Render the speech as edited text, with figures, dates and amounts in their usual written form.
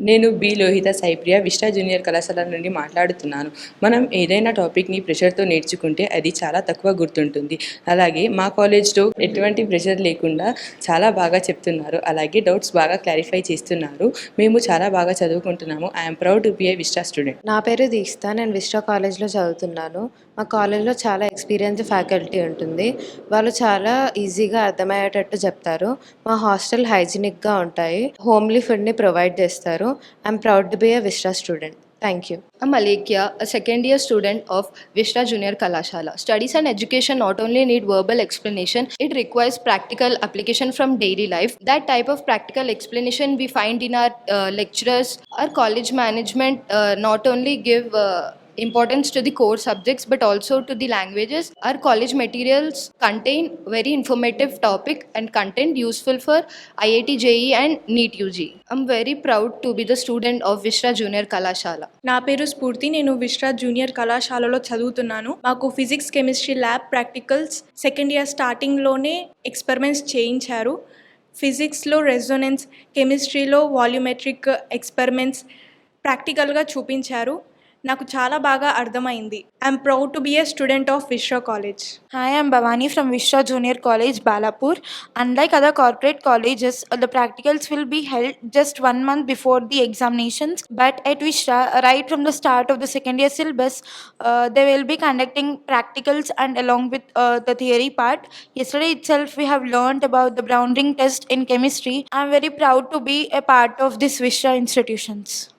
నేను B. Lohitha సైప్రియ vista junior కళాశాల నుండి మాట్లాడుతున్నాను. మనం ఏదైనా టాపిక్ని ప్రెషర్తో నేర్చుకుంటే అది చాలా తక్కువ గుర్తుంటుంది. అలాగే మా కాలేజ్లో ఎటువంటి ప్రెషర్ లేకుండా చాలా బాగా చెప్తున్నారు. అలాగే డౌట్స్ బాగా క్లారిఫై చేస్తున్నారు. మేము చాలా బాగా చదువుకుంటున్నాము. I'm proud to be a Vista student. నా పేరు దీక్షిత. నేను విస్టా కాలేజ్లో చదువుతున్నాను. మా కాలేజ్లో చాలా ఎక్స్పీరియన్స్ ఫ్యాకల్టీ ఉంటుంది. వాళ్ళు చాలా ఈజీగా అర్థమయ్యేటట్టు చెప్తారు. మా హాస్టల్ హైజీనిక్గా ఉంటాయి. హోమ్లీ ఫుడ్ని ప్రొవైడ్ చేస్తారు. I'm proud to be a Vista student. Thank you. I'm Alekia, a second year student of Vishta Junior Kalashala. Studies and education not only need verbal explanation, it requires practical application from daily life. That type of practical explanation we find in our lecturers. Our college management not only give importance to the core subjects but also to the languages. Our college materials contain very informative topic and content useful for IIT JEE and NEET UG. I'm very proud to be the student of Vishta Junior Kalashala. నా పేరు స్ఫూర్తి. నేను విశ్రా junior కళాశాలలో చదువుతున్నాను. మాకు physics chemistry lab practicals second year స్టార్టింగ్లోనే experiments చేయించారు. ఫిజిక్స్లో రెజొనెన్స్, కెమిస్ట్రీలో వాల్యూమెట్రిక్ ఎక్స్పెరిమెంట్స్ ప్రాక్టికల్గా చూపించారు. నాకు చాలా బాగా అర్థమైంది. I'm proud to be a student of Vishra college. Hi, I'm Bhavani from Vishra Junior College, Balapur. Unlike other corporate colleges, the practicals will be held just 1 month before the examinations. But at Vishra, right from the start of the second year syllabus, they will be conducting practicals and along with the theory part. Yesterday itself, we have learned about the Brown ring test in chemistry. I'm very proud to be a part of this Vishra institutions.